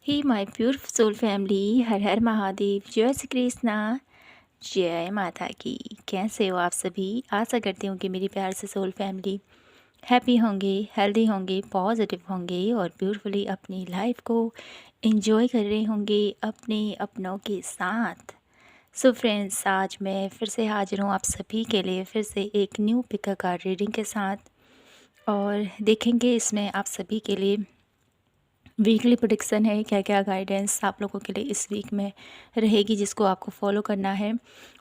Hey my beautiful soul family, हर हर महादेव, जय श्री कृष्णा, जय माता की। कैसे हो आप सभी? आशा करती हूँ कि मेरी प्यार से सोल फैमिली हैप्पी होंगे, हेल्दी होंगे, पॉजिटिव होंगे और ब्यूटीफुली अपनी लाइफ को एंजॉय कर रहे होंगे अपने अपनों के साथ। सो फ्रेंड्स, आज मैं फिर से हाजिर हूँ आप सभी के लिए फिर से एक न्यू पिक कार्ड रीडिंग के साथ, और देखेंगे इसमें आप सभी के लिए वीकली प्रेडिक्शन है, क्या क्या गाइडेंस आप लोगों के लिए इस वीक में रहेगी जिसको आपको फॉलो करना है।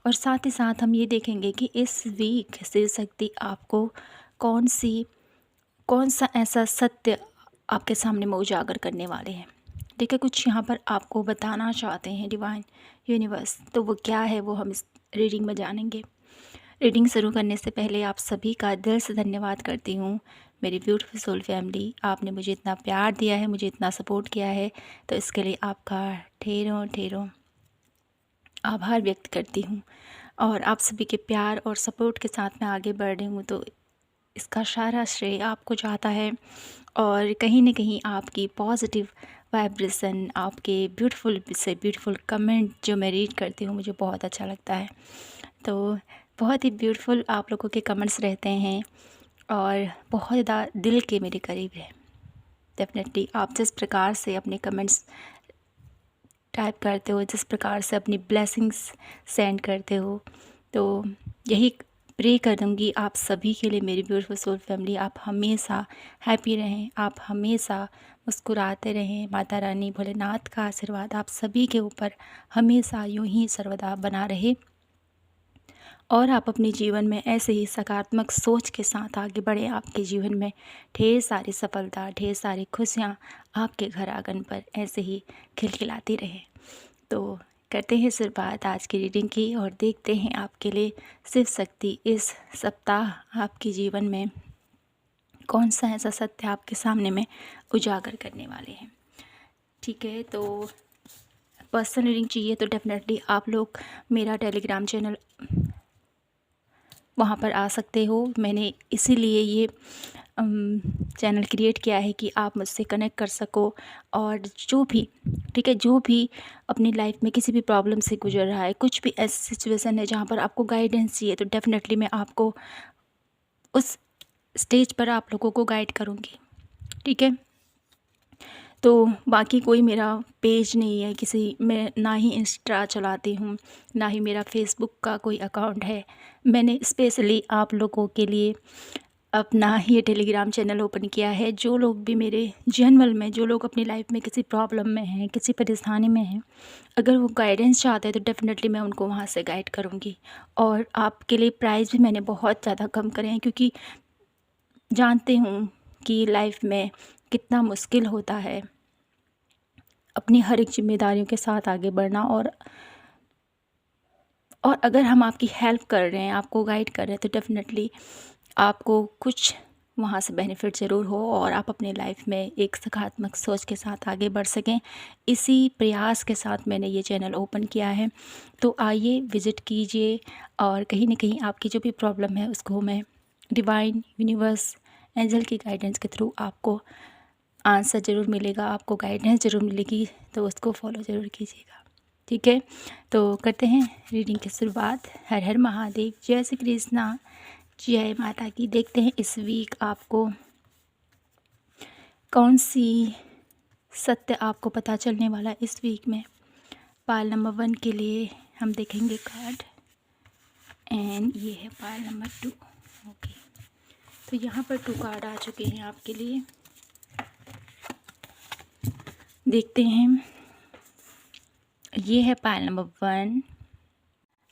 और साथ ही साथ हम ये देखेंगे कि इस वीक शिव शक्ति आपको कौन सा ऐसा सत्य आपके सामने में उजागर करने वाले हैं। ठीक है, कुछ यहाँ पर आपको बताना चाहते हैं डिवाइन यूनिवर्स, तो वो क्या है वो हम इस रीडिंग में जानेंगे। रीडिंग शुरू करने से पहले आप सभी का दिल से धन्यवाद करती हूँ मेरी ब्यूटीफुल सोल फैमिली। आपने मुझे इतना प्यार दिया है, मुझे इतना सपोर्ट किया है, तो इसके लिए आपका ढेरों ढेरों आभार व्यक्त करती हूँ। और आप सभी के प्यार और सपोर्ट के साथ मैं आगे बढ़ रही हूँ, तो इसका सारा श्रेय आपको जाता है। और कहीं ना कहीं आपकी पॉजिटिव वाइब्रेशन, आपके ब्यूटीफुल से ब्यूटीफुल कमेंट जो मैं रीड करती हूँ, मुझे बहुत अच्छा लगता है। तो बहुत ही ब्यूटीफुल आप लोगों के कमेंट्स रहते हैं और बहुत ज़्यादा दिल के मेरे करीब है। डेफिनेटली आप जिस प्रकार से अपने कमेंट्स टाइप करते हो, जिस प्रकार से अपनी ब्लेसिंग्स सेंड करते हो, तो यही प्रे कर दूँगी आप सभी के लिए मेरी ब्यूटीफुल सोल फैमिली। आप हमेशा हैप्पी रहें, आप हमेशा मुस्कुराते रहें। माता रानी भोलेनाथ का आशीर्वाद आप सभी के ऊपर हमेशा यूं ही सर्वदा बना रहे, और आप अपने जीवन में ऐसे ही सकारात्मक सोच के साथ आगे बढ़ें। आपके जीवन में ढेर सारी सफलता, ढेर सारी खुशियाँ आपके घर आंगन पर ऐसे ही खिलखिलाती रहें। तो करते हैं शुरुआत आज की रीडिंग की और देखते हैं आपके लिए शिव शक्ति इस सप्ताह आपके जीवन में कौन सा ऐसा सत्य आपके सामने में उजागर करने वाले हैं। ठीक है, तो पर्सनल रीडिंग चाहिए तो डेफिनेटली आप लोग मेरा टेलीग्राम चैनल वहाँ पर आ सकते हो। मैंने इसीलिए ये चैनल क्रिएट किया है कि आप मुझसे कनेक्ट कर सको, और जो भी, ठीक है, जो भी अपनी लाइफ में किसी भी प्रॉब्लम से गुजर रहा है, कुछ भी ऐसी सिचुएशन है जहाँ पर आपको गाइडेंस चाहिए, तो डेफिनेटली मैं आपको उस स्टेज पर आप लोगों को गाइड करूँगी। ठीक है, तो बाकी कोई मेरा पेज नहीं है किसी, मैं ना ही इंस्टा चलाती हूँ, ना ही मेरा फेसबुक का कोई अकाउंट है। मैंने स्पेशली आप लोगों के लिए अपना ये टेलीग्राम चैनल ओपन किया है। जो लोग भी मेरे जनरल में, जो लोग अपनी लाइफ में किसी प्रॉब्लम में हैं, किसी परेशानी में हैं, अगर वो गाइडेंस चाहते हैं तो डेफ़िनेटली मैं उनको वहाँ से गाइड करूँगी। और आपके लिए प्राइस भी मैंने बहुत ज़्यादा कम करे हैं, क्योंकि जानती हूँ कि लाइफ में कितना मुश्किल होता है अपनी हर एक जिम्मेदारियों के साथ आगे बढ़ना। और अगर हम आपकी हेल्प कर रहे हैं, आपको गाइड कर रहे हैं, तो डेफ़िनेटली आपको कुछ वहाँ से बेनिफिट ज़रूर हो और आप अपनी लाइफ में एक सकारात्मक सोच के साथ आगे बढ़ सकें। इसी प्रयास के साथ मैंने ये चैनल ओपन किया है। तो आइए विज़िट कीजिए, और कहीं ना कहीं आपकी जो भी प्रॉब्लम है उसको मैं डिवाइन यूनिवर्स एंजल की गाइडेंस के थ्रू आपको आंसर ज़रूर मिलेगा, आपको गाइडेंस ज़रूर मिलेगी, तो उसको फॉलो ज़रूर कीजिएगा। ठीक है, तो करते हैं रीडिंग की शुरुआत। हर हर महादेव, जय श्री कृष्णा, जय माता की। देखते हैं इस वीक आपको कौन सी सत्य आपको पता चलने वाला है इस वीक में। पाल नंबर 1 के लिए हम देखेंगे कार्ड, एंड ये है पाल नंबर 2। ओके, तो यहाँ पर 2 कार्ड आ चुके हैं आपके लिए। देखते हैं, ये है पाल नंबर 1।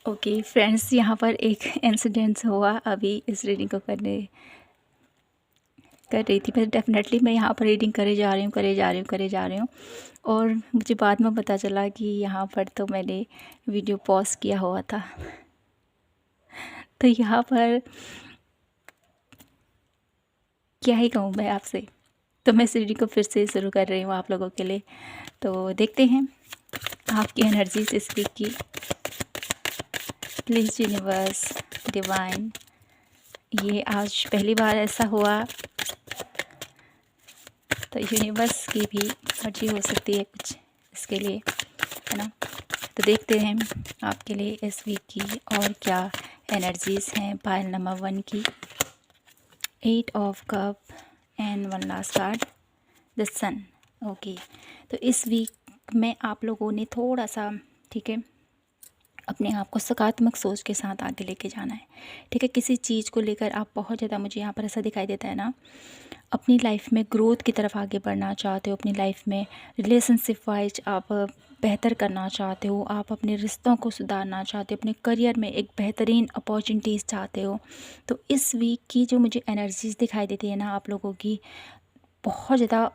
ओके फ्रेंड्स, यहाँ पर एक इंसिडेंस हुआ अभी इस रीडिंग को कर रही थी। पर डेफिनेटली मैं यहाँ पर रीडिंग करे जा रही हूँ, और मुझे बाद में पता चला कि यहाँ पर तो मैंने वीडियो पॉज किया हुआ था। तो यहाँ पर क्या ही कहूँ मैं आपसे, तो मैं इस रीडिंग को फिर से शुरू कर रही हूँ आप लोगों के लिए। तो देखते हैं आपकी एनर्जीज इस वीक की। प्लीज़ यूनिवर्स डिवाइन, ये आज पहली बार ऐसा हुआ, तो यूनिवर्स की भी मर्जी हो सकती है कुछ इसके लिए, है ना। तो देखते हैं आपके लिए इस वीक की और क्या एनर्जीज़ हैं पायल नंबर 1 की। 8 of cup and 1 last card, the sun. Okay, तो इस वीक में आप लोगों ने थोड़ा सा, ठीक है, अपने आप को सकारात्मक सोच के साथ आगे लेके जाना है, ठीक है। किसी चीज़ को लेकर आप बहुत ज़्यादा, मुझे यहाँ पर ऐसा दिखाई देता है ना, अपनी लाइफ में ग्रोथ की तरफ आगे बढ़ना चाहते हो, अपनी लाइफ में रिलेशनशिप वाइज आप बेहतर करना चाहते हो, आप अपने रिश्तों को सुधारना चाहते हो, अपने करियर में एक बेहतरीन अपॉर्चुनिटीज़ चाहते हो। तो इस वीक की जो मुझे एनर्जीज़ दिखाई देती है ना आप लोगों की, बहुत ज़्यादा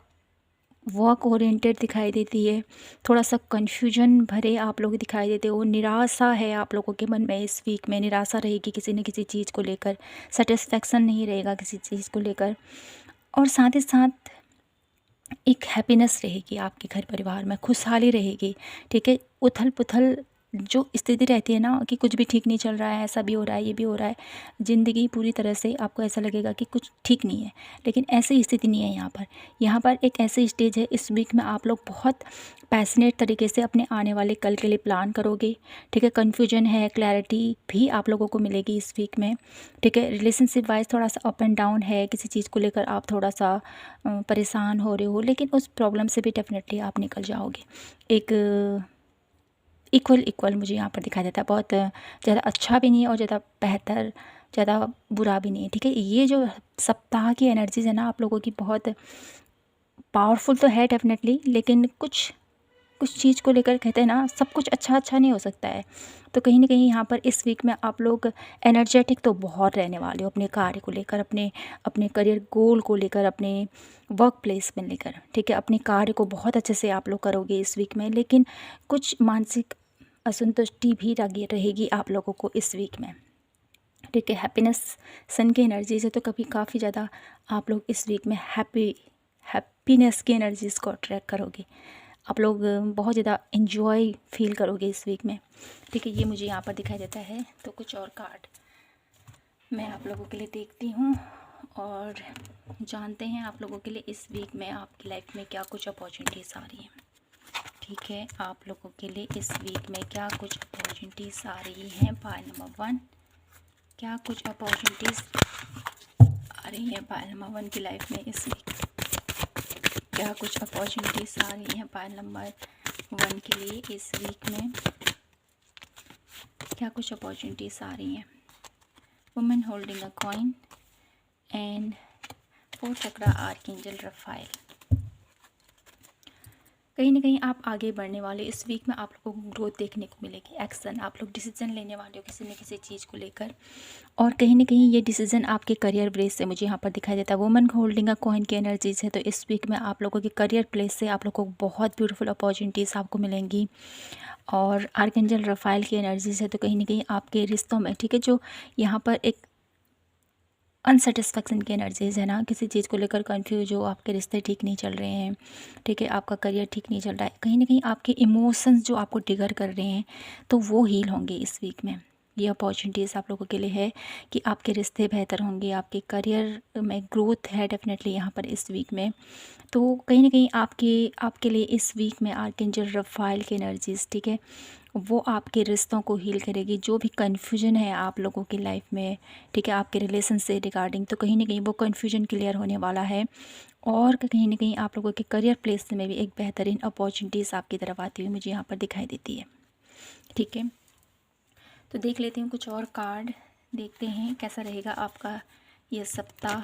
वर्क ओरिएंटेड दिखाई देती है, थोड़ा सा कन्फ्यूजन भरे आप लोग दिखाई देते हो, निराशा है आप लोगों के मन में। इस वीक में निराशा रहेगी किसी न किसी चीज़ को लेकर, सेटिस्फेक्शन नहीं रहेगा किसी चीज़ को लेकर, और साथ ही साथ एक हैप्पीनेस रहेगी आपके घर परिवार में, खुशहाली रहेगी, ठीक है। उथल पुथल जो स्थिति रहती है ना कि कुछ भी ठीक नहीं चल रहा है, ऐसा भी हो रहा है, ये भी हो रहा है, ज़िंदगी पूरी तरह से आपको ऐसा लगेगा कि कुछ ठीक नहीं है, लेकिन ऐसी स्थिति नहीं है यहाँ पर। यहाँ पर एक ऐसी स्टेज है, इस वीक में आप लोग बहुत पैशनेट तरीके से अपने आने वाले कल के लिए प्लान करोगे, ठीक है। कन्फ्यूजन है, क्लैरिटी भी आप लोगों को मिलेगी इस वीक में, ठीक है। रिलेशनशिप वाइज थोड़ा सा अप एंड डाउन है, किसी चीज़ को लेकर आप थोड़ा सा परेशान हो रहे हो, लेकिन उस प्रॉब्लम से भी डेफिनेटली आप निकल जाओगे। एक इक्वल मुझे यहाँ पर दिखाई देता है, बहुत ज़्यादा अच्छा भी नहीं है और ज़्यादा बेहतर, ज़्यादा बुरा भी नहीं है, ठीक है। ये जो सप्ताह की एनर्जीज़ है ना आप लोगों की, बहुत पावरफुल तो है डेफिनेटली, लेकिन कुछ कुछ चीज़ को लेकर कहते हैं ना, सब कुछ अच्छा अच्छा नहीं हो सकता है। तो कहीं ना कहीं यहाँ पर इस वीक में आप लोग एनर्जेटिक तो बहुत रहने वाले हो, अपने कार्य को लेकर, अपने अपने करियर गोल को लेकर, अपने वर्क प्लेस में लेकर, ठीक है। अपने कार्य को बहुत अच्छे से आप लोग करोगे इस वीक में, लेकिन कुछ मानसिक असंतुष्टि भी रहेगी आप लोगों को इस वीक में, ठीक है। हैप्पीनेस सन की एनर्जी से तो कभी काफ़ी ज़्यादा आप लोग इस वीक में हैप्पीनेस की एनर्जीज़ को अट्रैक्ट करोगे, आप लोग बहुत ज़्यादा इन्जॉय फील करोगे इस वीक में, ठीक है। ये मुझे यहाँ पर दिखाई देता है। तो कुछ और कार्ड मैं आप लोगों के लिए देखती हूँ और जानते हैं आप लोगों के लिए इस वीक में आपकी लाइफ में क्या कुछ अपॉर्चुनिटीज़ आ रही हैं, ठीक है। आप लोगों के लिए इस वीक में क्या कुछ अपॉर्चुनिटीज़ आ रही हैं, पायल नंबर 1, क्या कुछ अपॉर्चुनिटीज़ आ रही हैं पायल नंबर 1 की लाइफ में इस वीक, क्या कुछ अपॉर्चुनिटीज़ आ रही हैं पायल नंबर 1 के लिए इस वीक में, क्या कुछ अपॉर्चुनिटीज़ आ रही हैं। Women holding a coin and 4 chakra archangel Rafale. कहीं ना कहीं आप आगे बढ़ने वाले, इस वीक में आप लोगों को ग्रोथ देखने को मिलेगी, एक्शन, आप लोग डिसीजन लेने वाले हो किसी न किसी चीज़ को लेकर, और कहीं ना कहीं ये डिसीजन आपके करियर प्लेस से मुझे यहाँ पर दिखाई देता है। वुमेन होल्डिंग अ कॉइन की एनर्जीज है, तो इस वीक में आप लोगों के करियर प्लेस से आप लोगों को बहुत ब्यूटीफुल अपॉर्चुनिटीज़ आपको मिलेंगी। और आर्कएंजल रफाइल की एनर्जीज है, तो कहीं ना कहीं आपके रिश्तों में, ठीक है, जो यहाँ पर एक अनसेटिस्फैक्शन की एनर्जीज़ है ना, किसी चीज़ को लेकर कंफ्यूज हो, आपके रिश्ते ठीक नहीं चल रहे हैं, ठीक है, आपका करियर ठीक नहीं चल रहा है, कहीं ना कहीं आपके इमोशंस जो आपको ट्रिगर कर रहे हैं, तो वो हील होंगे इस वीक में। ये अपॉर्चुनिटीज़ आप लोगों के लिए है कि आपके रिश्ते बेहतर होंगे, आपके करियर में ग्रोथ है डेफिनेटली यहाँ पर इस वीक में। तो कहीं ना कहीं आपके लिए इस वीक में आर्कएंजल रफाइल की एनर्जीज़, ठीक है, वो आपके रिश्तों को हील करेगी। जो भी कन्फ्यूजन है आप लोगों की लाइफ में, ठीक है, आपके रिलेशन से रिगार्डिंग, तो कहीं ना कहीं वो कन्फ्यूजन क्लियर होने वाला है, और कहीं ना कहीं आप लोगों के करियर प्लेस में भी एक बेहतरीन अपॉर्चुनिटीज़ आपकी तरफ आती हुई मुझे यहाँ पर दिखाई देती है, ठीक है। तो देख लेती हूँ कुछ और कार्ड, देखते हैं कैसा रहेगा आपका ये सप्ताह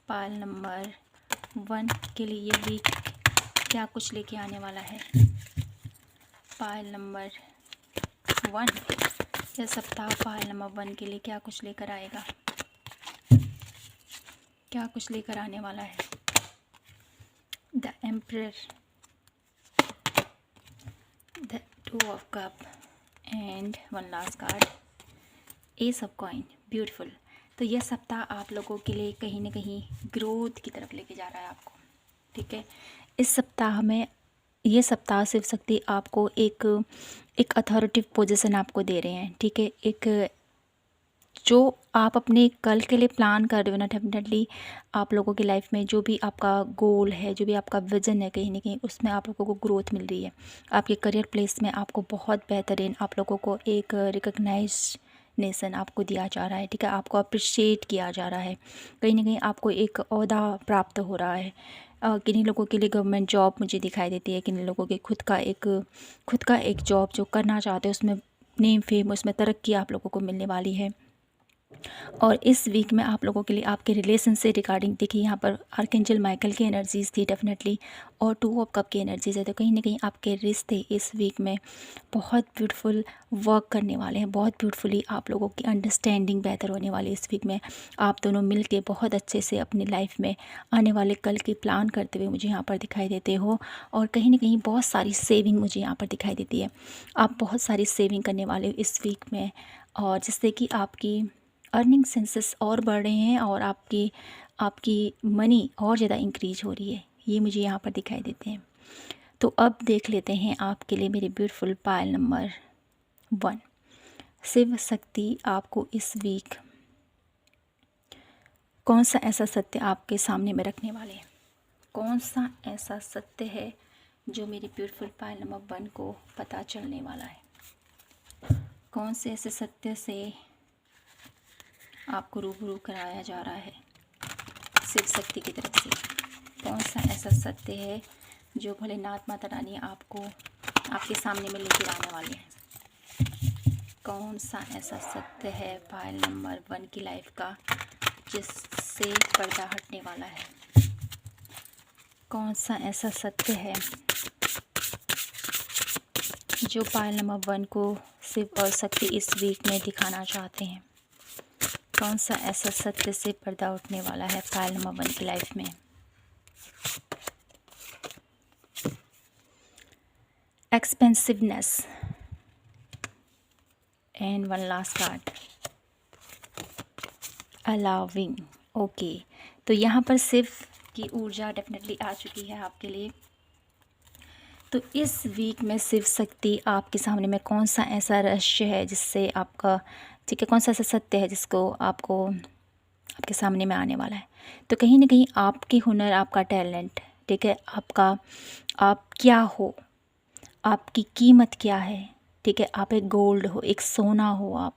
पायल नंबर 1 के लिए। ये वीक क्या कुछ लेके आने वाला है पायल नंबर 1, यह सप्ताह पायल नंबर 1 के लिए क्या कुछ लेकर आएगा, क्या कुछ लेकर आने वाला है। The emperor, the 2 of cup and 1 last card, S of coin, beautiful. तो यह सप्ताह आप लोगों के लिए कहीं ना कहीं ग्रोथ की तरफ लेके जा रहा है आपको, ठीक है। इस सप्ताह में, ये सप्ताह शिव शक्ति आपको एक अथॉरिटिव पोजीशन आपको दे रहे हैं, ठीक है। एक जो आप अपने कल के लिए प्लान कर रहे हो ना, डेफिनेटली आप लोगों की लाइफ में जो भी आपका गोल है, जो भी आपका विज़न है, कहीं ना कहीं उसमें आप लोगों को ग्रोथ मिल रही है। आपके करियर प्लेस में आपको बहुत बेहतरीन आप लोगों को एक रिकग्नाइजेशन आपको दिया जा रहा है, ठीक है। आपको अप्रिशिएट किया जा रहा है, कहीं ना कहीं आपको एक ओहदा प्राप्त हो रहा है। किन्हीं लोगों के लिए गवर्नमेंट जॉब मुझे दिखाई देती है, किन्हीं लोगों के खुद का एक जॉब जो करना चाहते हैं, उसमें नेम फेम, उसमें तरक्की आप लोगों को मिलने वाली है। और इस वीक में आप लोगों के लिए आपके रिलेशन से रिगार्डिंग देखिए, यहाँ पर आर्कएंजल माइकल की एनर्जीज़ थी डेफिनेटली, और 2 ऑफ कप की एनर्जीज़ है। तो कहीं ना कहीं आपके रिश्ते इस वीक में बहुत ब्यूटीफुल वर्क करने वाले हैं, बहुत ब्यूटीफुली आप लोगों की अंडरस्टैंडिंग बेहतर होने वाली है इस वीक में। आप दोनों मिल के बहुत अच्छे से अपनी लाइफ में आने वाले कल की प्लान करते हुए मुझे यहाँ पर दिखाई देते हो। और कहीं ना कहीं बहुत सारी सेविंग मुझे यहाँ पर दिखाई देती है। आप बहुत सारी सेविंग करने वाले हो इस वीक में, और जिससे कि आपकी अर्निंग सेंसेस और बढ़ रहे हैं, और आपकी आपकी मनी और ज़्यादा इंक्रीज हो रही है, ये मुझे यहाँ पर दिखाई देते हैं। तो अब देख लेते हैं आपके लिए मेरे beautiful pile number 1। Shiv Shakti आपको इस वीक कौन सा ऐसा सत्य आपके सामने में रखने वाले हैं? कौन सा ऐसा सत्य है जो मेरी ब्यूटीफुल पायल नंबर 1 को पता चलने वाला है? कौन से ऐसे सत्य से आपको रूबरू कराया जा रहा है शिव शक्ति की तरफ से? कौन सा ऐसा सत्य है जो भोलेनाथ माता रानी आपको आपके सामने में लेकर आने वाले हैं? कौन सा ऐसा सत्य है पायल नंबर 1 की लाइफ का जिससे पर्दा हटने वाला है? कौन सा ऐसा सत्य है जो पायल नंबर 1 को शिव और शक्ति इस वीक में दिखाना चाहते हैं? कौन सा ऐसा सत्य से पर्दा उठने वाला है पायल नंबर 1 की लाइफ में? Expensiveness and 1 last card, allowing. Okay, तो यहाँ पर शिव की ऊर्जा डेफिनेटली आ चुकी है आपके लिए। तो इस वीक में शिव शक्ति आपके सामने में कौन सा ऐसा रहस्य है जिससे आपका, ठीक है, कौन सा ऐसा सत्य है जिसको आपको आपके सामने में आने वाला है? तो कहीं ना कहीं आपके हुनर, आपका टैलेंट, ठीक है, आप क्या हो, आपकी कीमत क्या है, ठीक है। आप एक गोल्ड हो, एक सोना हो आप,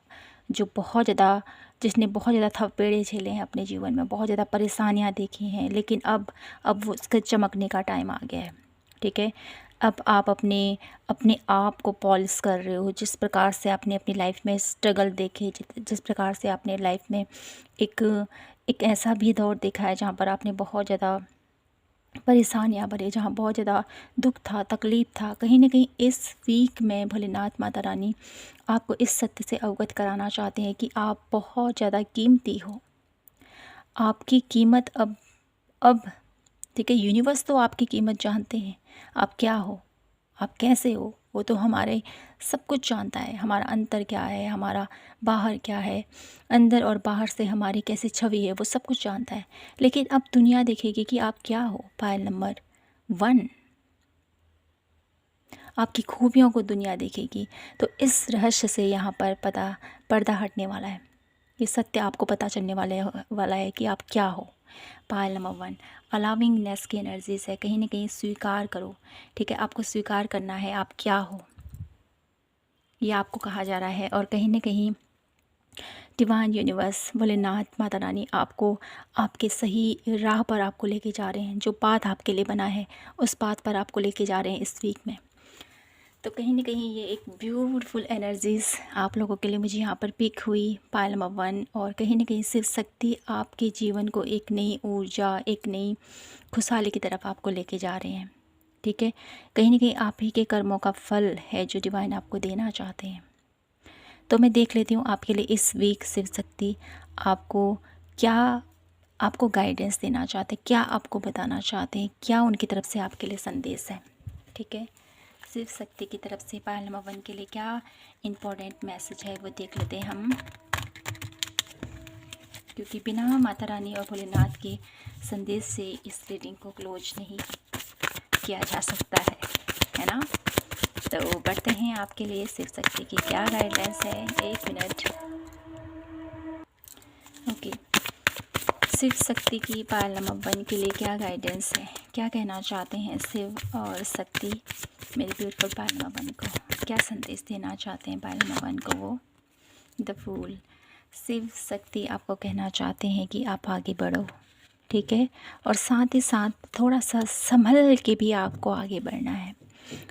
जो बहुत ज़्यादा, जिसने बहुत ज़्यादा थपेड़े झेले हैं अपने जीवन में, बहुत ज़्यादा परेशानियां देखी हैं, लेकिन अब वो उसके चमकने का टाइम आ गया है, ठीक है। अब आप अपने अपने आप को पॉलिश कर रहे हो। जिस प्रकार से आपने अपनी लाइफ में स्ट्रगल देखे, जिस प्रकार से आपने लाइफ में एक ऐसा भी दौर देखा है जहाँ पर आपने बहुत ज़्यादा परेशानियाँ भरे, जहाँ बहुत ज़्यादा दुख था, तकलीफ़ था, कहीं ना कहीं इस वीक में भोलेनाथ माता रानी आपको इस सत्य से अवगत कराना चाहते हैं कि आप बहुत ज़्यादा कीमती हो। आपकी कीमत अब ठीक है, यूनिवर्स तो आपकी कीमत जानते हैं। आप क्या हो, आप कैसे हो, वो तो हमारे सब कुछ जानता है। हमारा अंतर क्या है, हमारा बाहर क्या है, अंदर और बाहर से हमारी कैसी छवि है, वो सब कुछ जानता है। लेकिन अब दुनिया देखेगी कि आप क्या हो पायल नंबर 1। आपकी खूबियों को दुनिया देखेगी। तो इस रहस्य से यहाँ पर पर्दा हटने वाला है। ये सत्य आपको पता चलने वाला है कि आप क्या हो। पायल नंबर 1 अलाविंगनेस की एनर्जीज है। कहीं ना कहीं स्वीकार करो, ठीक है। आपको स्वीकार करना है आप क्या हो, ये आपको कहा जा रहा है। और कहीं ना कहीं डिवाइन यूनिवर्स, भोलेनाथ माता रानी आपको आपके सही राह पर आपको लेके जा रहे हैं। जो पाथ आपके लिए बना है उस पाथ पर आपको लेके जा रहे हैं इस वीक में। तो कहीं ना कहीं ये एक ब्यूटीफुल एनर्जीज़ आप लोगों के लिए मुझे यहाँ पर पिक हुई पायल नंबर 1। और कहीं ना कहीं शिव शक्ति आपके जीवन को एक नई ऊर्जा, एक नई खुशहाली की तरफ आपको लेके जा रहे हैं, ठीक है। कहीं ना कहीं आप ही के कर्मों का फल है जो डिवाइन आपको देना चाहते हैं। तो मैं देख लेती हूँ आपके लिए इस वीक शिव शक्ति आपको क्या, आपको गाइडेंस देना चाहते हैं, क्या आपको बताना चाहते हैं, क्या उनकी तरफ से आपके लिए संदेश है, ठीक है। शिव शक्ति की तरफ से पायल नंबर 1 के लिए क्या इम्पोर्टेंट मैसेज है वो देख लेते हैं हम, क्योंकि बिना माता रानी और भोलेनाथ के संदेश से इस रीडिंग को क्लोज नहीं किया जा सकता है ना। तो बढ़ते हैं आपके लिए शिव शक्ति की क्या गाइडलाइंस है। 1 मिनट। शिव शक्ति की पायल नंबर 1 के लिए क्या गाइडेंस है, क्या कहना चाहते हैं शिव और शक्ति मेरे ब्यूटीफुल पायल नंबर 1 को, क्या संदेश देना चाहते हैं पायल नंबर 1 को वो। द फूल, शिव शक्ति आपको कहना चाहते हैं कि आप आगे बढ़ो, ठीक है, और साथ ही साथ थोड़ा सा संभल के भी आपको आगे बढ़ना है,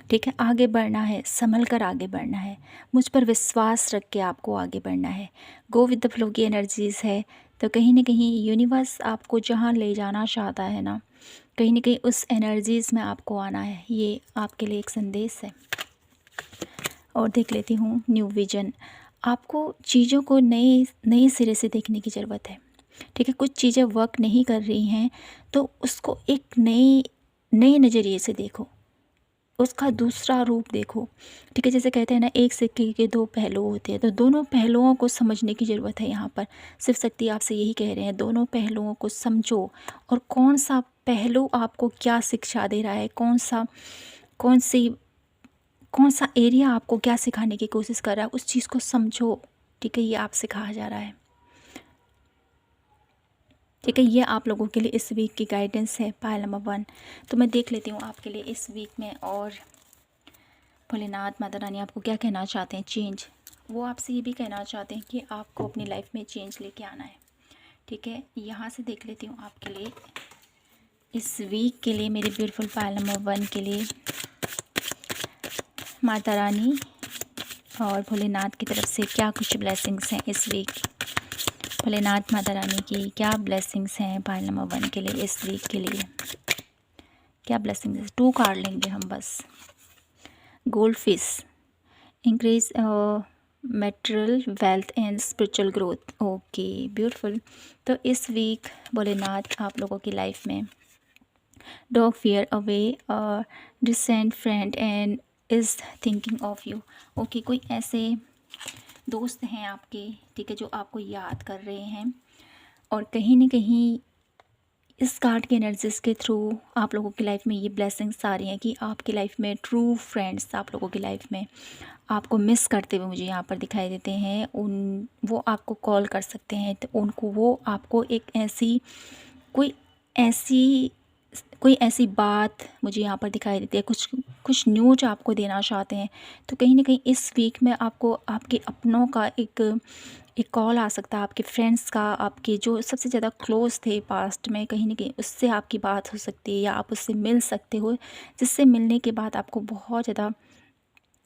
ठीक है, आगे बढ़ना है, संभल कर आगे बढ़ना है, मुझ पर विश्वास रख के आपको आगे बढ़ना है। गो विद द फ्लो की एनर्जीज़ है, तो कहीं ना कहीं यूनिवर्स आपको जहाँ ले जाना चाहता है ना, कहीं ना कहीं उस एनर्जीज़ में आपको आना है, ये आपके लिए एक संदेश है। और देख लेती हूँ न्यू विजन, आपको चीज़ों को नए नए सिरे से देखने की ज़रूरत है, ठीक है, कुछ चीज़ें वर्क नहीं कर रही हैं तो उसको एक नए नज़रिए से देखो, उसका दूसरा रूप देखो, ठीक है, जैसे कहते हैं ना एक सिक्के के दो पहलू होते हैं, तो दोनों पहलुओं को समझने की ज़रूरत है। यहाँ पर शिव शक्ति आपसे यही कह रहे हैं, दोनों पहलुओं को समझो और कौन सा पहलू आपको क्या शिक्षा दे रहा है, कौन सा एरिया आपको क्या सिखाने की कोशिश कर रहा है, उस चीज़ को समझो, ठीक है, ये आपसे कहा जा रहा है, ठीक है, ये आप लोगों के लिए इस वीक की गाइडेंस है पायल नंबर 1। तो मैं देख लेती हूँ आपके लिए इस वीक में, और भोलेनाथ माता रानी आपको क्या कहना चाहते हैं। चेंज, वो आपसे ये भी कहना चाहते हैं कि आपको अपनी लाइफ में चेंज लेके आना है, ठीक है। यहाँ से देख लेती हूँ आपके लिए इस वीक के लिए मेरे ब्यूटीफुल पायल नंबर 1 के लिए माता रानी और भोलेनाथ की तरफ से क्या कुछ ब्लेसिंग्स हैं इस वीक। भोलेनाथ माता रानी की क्या ब्लेसिंग्स हैं पायल नंबर 1 के लिए इस वीक के लिए, क्या ब्लेसिंग्स। 2 कार्ड लेंगे हम बस। Gold fish, increase material wealth and spiritual growth, okay beautiful. तो इस वीक भोलेनाथ आप लोगों की लाइफ में dog fear away decent friend and is thinking of you, okay, कोई ऐसे दोस्त हैं आपके, ठीक है, जो आपको याद कर रहे हैं, और कहीं ना कहीं इस कार्ड के एनर्जीज के थ्रू आप लोगों की लाइफ में ये ब्लेसिंग्स आ रही हैं कि आपकी लाइफ में ट्रू फ्रेंड्स आप लोगों की लाइफ में आपको मिस करते हुए मुझे यहाँ पर दिखाई देते हैं। वो आपको कॉल कर सकते हैं, तो वो आपको एक ऐसी कोई ऐसी बात मुझे यहाँ पर दिखाई देती है, कुछ न्यूज आपको देना चाहते हैं। तो कहीं ना कहीं इस वीक में आपको आपके अपनों का एक कॉल आ सकता है, आपके फ्रेंड्स का, आपके जो सबसे ज़्यादा क्लोज थे पास्ट में, कहीं ना कहीं उससे आपकी बात हो सकती है या आप उससे मिल सकते हो, जिससे मिलने के बाद आपको बहुत ज़्यादा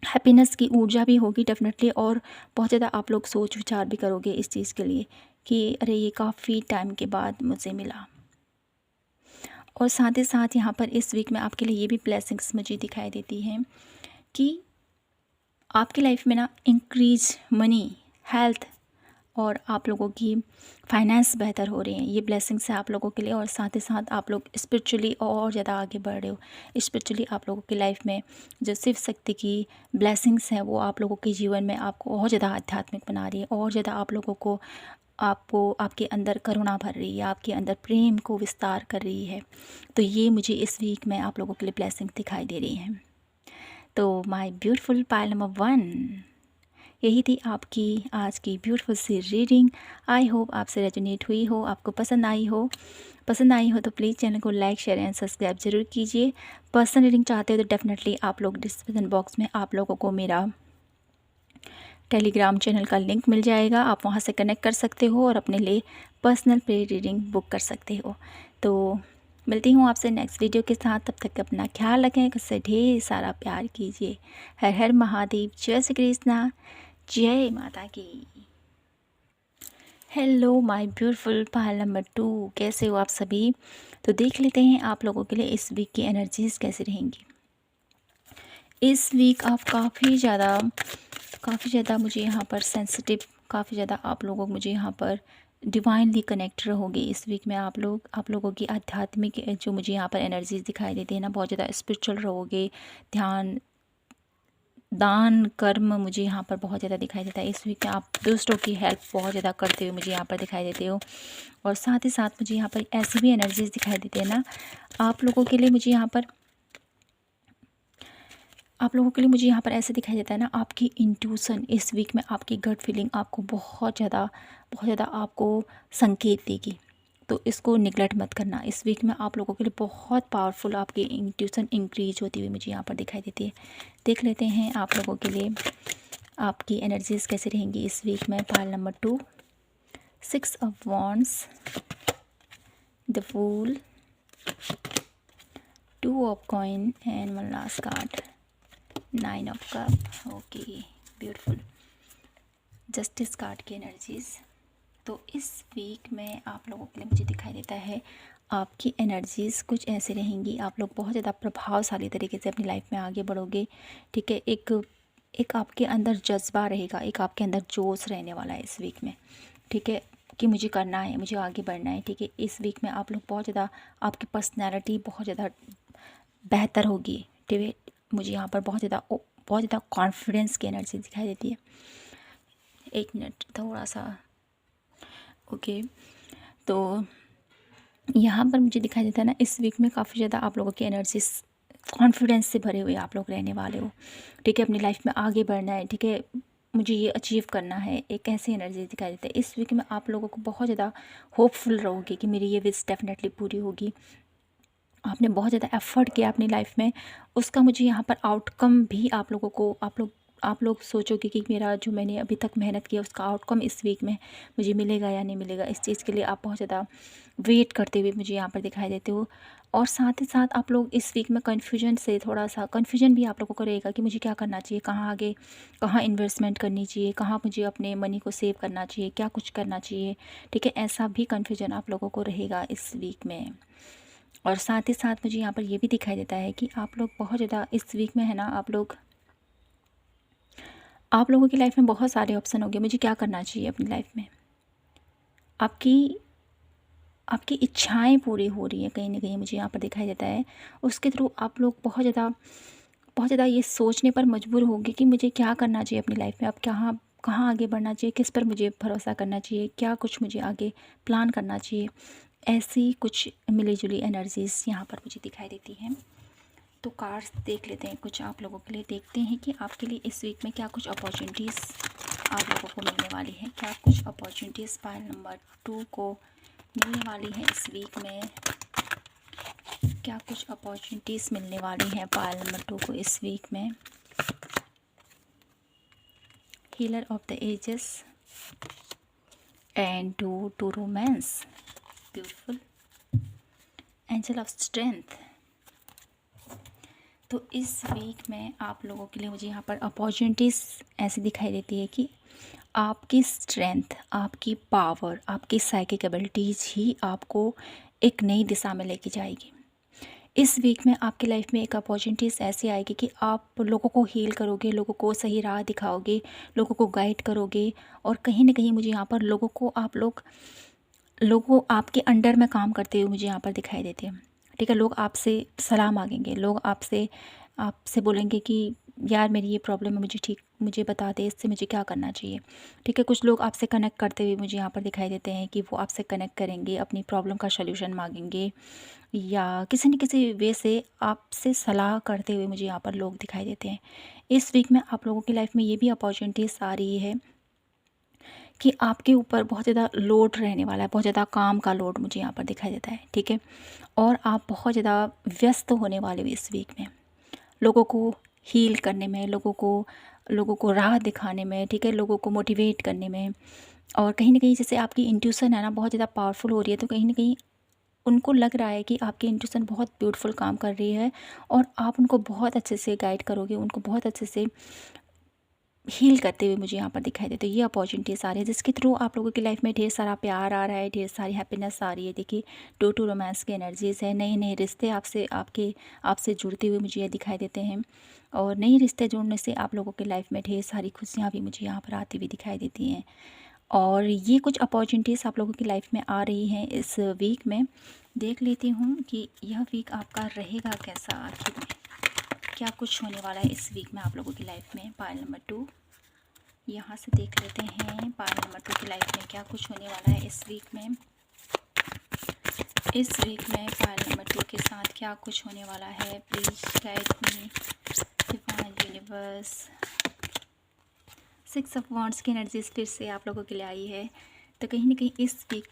हैप्पीनेस की ऊर्जा भी होगी डेफिनेटली, और बहुत ज़्यादा आप लोग सोच विचार भी करोगे इस चीज़ के लिए कि अरे ये काफ़ी टाइम के बाद मुझे मिला। और साथ ही साथ यहाँ पर इस वीक में आपके लिए ये भी ब्लेसिंग्स मुझे दिखाई देती हैं कि आपकी लाइफ में ना इंक्रीज मनी, हेल्थ और आप लोगों की फाइनेंस बेहतर हो रही हैं, ये ब्लेसिंग्स है आप लोगों के लिए। और साथ ही साथ आप लोग स्पिरिचुअली और ज़्यादा आगे बढ़ रहे हो, स्पिरिचुअली आप लोगों की लाइफ में जो शिव शक्ति की ब्लेसिंग्स हैं वो आप लोगों के जीवन में आपको और ज़्यादा आध्यात्मिक बना रही है, और ज़्यादा आप लोगों को आपके अंदर करुणा भर रही है, आपके अंदर प्रेम को विस्तार कर रही है। तो ये मुझे इस वीक में आप लोगों के लिए ब्लेसिंग दिखाई दे रही हैं। तो माय ब्यूटीफुल पायल नंबर 1, यही थी आपकी आज की ब्यूटीफुल सी रीडिंग। आई होप आपसे रेजोनेट हुई हो, आपको पसंद आई हो तो प्लीज़ चैनल को लाइक शेयर एंड सब्सक्राइब ज़रूर कीजिए। पर्सनल रीडिंग चाहते हो तो डेफिनेटली आप लोग डिस्क्रिप्शन बॉक्स में आप लोगों को मेरा टेलीग्राम चैनल का लिंक मिल जाएगा, आप वहां से कनेक्ट कर सकते हो और अपने लिए पर्सनल प्रे रीडिंग बुक कर सकते हो। तो मिलती हूँ आपसे नेक्स्ट वीडियो के साथ, तब तक अपना ख्याल रखें, उससे ढेर सारा प्यार कीजिए। हर हर महादेव, जय श्री कृष्णा, जय माता की। Hello my beautiful pile number 2, कैसे हो आप सभी। तो देख लेते हैं आप लोगों के लिए इस वीक की एनर्जीज़ कैसे रहेंगी। इस वीक आप काफ़ी ज़्यादा मुझे यहाँ पर सेंसिटिव, काफ़ी ज़्यादा आप लोगों को मुझे यहाँ पर डिवाइनली कनेक्ट रहोगे इस वीक में। आप लोगों की आध्यात्मिक जो मुझे यहाँ पर एनर्जीज दिखाई देती है ना, बहुत ज़्यादा स्पिरिचुअल रहोगे। ध्यान, दान, कर्म मुझे यहाँ पर बहुत ज़्यादा दिखाई देता है इस वीक में। आप दूसरों की हेल्प बहुत ज़्यादा करते हुए मुझे यहाँ पर दिखाई देते हो। और साथ ही साथ मुझे यहाँ पर ऐसी भी एनर्जीज दिखाई देती है ना, आप लोगों के लिए मुझे यहाँ पर ऐसे दिखाई देता है ना, आपकी इंट्यूशन इस वीक में, आपकी गट फीलिंग आपको बहुत ज़्यादा आपको संकेत देगी, तो इसको निगलेक्ट मत करना। इस वीक में आप लोगों के लिए बहुत पावरफुल आपकी इंट्यूशन इंक्रीज होती हुई मुझे यहाँ पर दिखाई देती है। देख लेते हैं आप लोगों के लिए आपकी एनर्जीज कैसे रहेंगी इस वीक में। Pile number 2, 6 of wands, the fool, 2 of coin and one last card, 9 of cup. Okay, beautiful. Justice card की एनर्जीज। तो इस वीक में आप लोगों के लिए मुझे दिखाई देता है आपकी एनर्जीज़ कुछ ऐसे रहेंगी। आप लोग बहुत ज़्यादा प्रभावशाली तरीके से अपनी लाइफ में आगे बढ़ोगे, ठीक है। एक आपके अंदर जज्बा रहेगा, एक आपके अंदर जोश रहने वाला है इस वीक में, ठीक है, कि मुझे करना है, मुझे आगे बढ़ना है, ठीक है। इस वीक में आप लोग बहुत ज़्यादा, आपकी पर्सनैलिटी बहुत ज़्यादा बेहतर होगी, ठीक है। मुझे यहाँ पर बहुत ज़्यादा कॉन्फिडेंस की एनर्जी दिखाई देती है। एक मिनट, थोड़ा सा, ओके। तो यहाँ पर मुझे दिखाई देता है ना, इस वीक में काफ़ी ज़्यादा आप लोगों की एनर्जीज कॉन्फिडेंस से भरे हुए आप लोग रहने वाले हो, ठीक है। अपनी लाइफ में आगे बढ़ना है, ठीक है, मुझे ये अचीव करना है, एक ऐसी एनर्जी दिखाई देती है। इस वीक में आप लोगों को बहुत ज़्यादा होपफुल रहोगे कि मेरी ये विश डेफिनेटली पूरी होगी। आपने बहुत ज़्यादा एफ़र्ट किया अपनी लाइफ में, उसका मुझे यहाँ पर आउटकम भी आप लोगों को, आप लोग सोचोगे कि मेरा जो मैंने अभी तक मेहनत किया उसका आउटकम इस वीक में मुझे मिलेगा या नहीं मिलेगा। इस चीज़ के लिए आप बहुत ज़्यादा वेट करते हुए मुझे यहाँ पर दिखाई देते हो। और साथ ही साथ आप लोग इस वीक में कन्फ्यूजन से, थोड़ा सा कन्फ्यूजन भी आप लोगों को रहेगा कि मुझे क्या करना चाहिए, कहाँ आगे, कहाँ इन्वेस्टमेंट करनी चाहिए, कहाँ मुझे अपने मनी को सेव करना चाहिए, क्या कुछ करना चाहिए, ठीक है। ऐसा भी कन्फ्यूजन आप लोगों को रहेगा इस वीक में। और साथ ही साथ मुझे यहाँ पर ये भी दिखाई देता है कि आप लोग बहुत ज़्यादा इस वीक में है ना, आप लोगों की लाइफ में बहुत सारे ऑप्शन होंगे, मुझे क्या करना चाहिए अपनी लाइफ में। आपकी इच्छाएं पूरी हो रही हैं कहीं ना कहीं, मुझे यहाँ पर दिखाई देता है। उसके थ्रू आप लोग बहुत ज़्यादा ये सोचने पर मजबूर होंगे कि मुझे क्या करना चाहिए अपनी लाइफ में, अब कहाँ आगे बढ़ना चाहिए, किस पर मुझे भरोसा करना चाहिए, क्या कुछ मुझे आगे प्लान करना चाहिए। ऐसी कुछ मिली जुली एनर्जीज़ यहाँ पर मुझे दिखाई देती हैं। तो कार्ड्स देख लेते हैं कुछ आप लोगों के लिए, देखते हैं कि आपके लिए इस वीक में क्या कुछ अपॉर्चुनिटीज़ आप लोगों को मिलने वाली है, क्या कुछ अपॉर्चुनिटीज़ पाइल नंबर 2 को मिलने वाली है इस वीक में। क्या कुछ अपॉर्चुनिटीज़ मिलने वाली हैं पाइल नंबर 2 को इस वीक में। Healer of the ages and to romance, beautiful. Angel of strength. तो इस वीक में आप लोगों के लिए मुझे यहाँ पर अपॉर्चुनिटीज़ ऐसी दिखाई देती है कि आपकी स्ट्रेंथ, आपकी पावर, आपकी साइकिक एबिलिटीज़ ही आपको एक नई दिशा में लेके जाएगी। इस वीक में आपकी लाइफ में एक अपॉर्चुनिटीज़ ऐसी आएगी कि आप लोगों को हील करोगे, लोगों को सही राह दिखाओगे, लोगों को गाइड करोगे। और कहीं ना कहीं मुझे यहाँ पर लोगों आपके अंडर में काम करते हुए मुझे यहाँ पर दिखाई देते हैं, ठीक है। लोग आपसे सलाह मांगेंगे, लोग आपसे बोलेंगे कि यार मेरी ये प्रॉब्लम है, मुझे बता दे, इससे मुझे क्या करना चाहिए, ठीक है। कुछ लोग आपसे कनेक्ट करते हुए मुझे यहाँ पर दिखाई देते हैं कि वो आपसे कनेक्ट करेंगे, अपनी प्रॉब्लम का सल्यूशन मांगेंगे, या किसी न किसी वे से आपसे सलाह करते हुए मुझे यहाँ पर लोग दिखाई देते हैं। इस वीक में आप लोगों की लाइफ में ये भी अपॉर्चुनिटीज़ आ रही है कि आपके ऊपर बहुत ज़्यादा लोड रहने वाला है, बहुत ज़्यादा काम का लोड मुझे यहाँ पर दिखाई देता है, ठीक है। और आप बहुत ज़्यादा व्यस्त होने वाले हो इस वीक में, लोगों को हील करने में, लोगों को राह दिखाने में, ठीक है, लोगों को मोटिवेट करने में। और कहीं ना कहीं जैसे आपकी इंट्यूशन है ना बहुत ज़्यादा पावरफुल हो रही है, तो कहीं ना कहीं उनको लग रहा है कि आपकी इंट्यूशन बहुत ब्यूटीफुल काम कर रही है और आप उनको बहुत अच्छे से गाइड करोगे, उनको बहुत अच्छे से हील करते हुए मुझे यहाँ पर दिखाई देते। तो ये अपॉर्चुनिटीज़ आ रही है जिसके थ्रू आप लोगों की लाइफ में ढेर सारा प्यार आ रहा है, ढेर सारी हैप्पीनेस आ रही है। देखिए, टू रोमांस की एनर्जीज़ है, नए नए रिश्ते आपसे जुड़ते हुए मुझे ये दिखाई देते हैं। और नए रिश्ते जुड़ने से आप लोगों की लाइफ में ढेर सारी खुशियाँ भी मुझे यहाँ पर आती हुई दिखाई देती हैं। और ये कुछ अपॉर्चुनिटीज़ आप लोगों की लाइफ में आ रही हैं इस वीक में। देख लेती हूँ कि यह वीक आपका रहेगा कैसा, आखिर में क्या कुछ होने वाला है इस वीक में आप लोगों की लाइफ में। पाइल नंबर 2 यहाँ से देख लेते हैं, पाइल नंबर 2 की लाइफ में क्या कुछ होने वाला है इस वीक में। इस वीक में पाइल नंबर 2 के साथ क्या कुछ होने वाला है, please guide me divine universe. 6 of wands की एनर्जीज फिर से आप लोगों के लिए आई है। तो कहीं ना कहीं इस वीक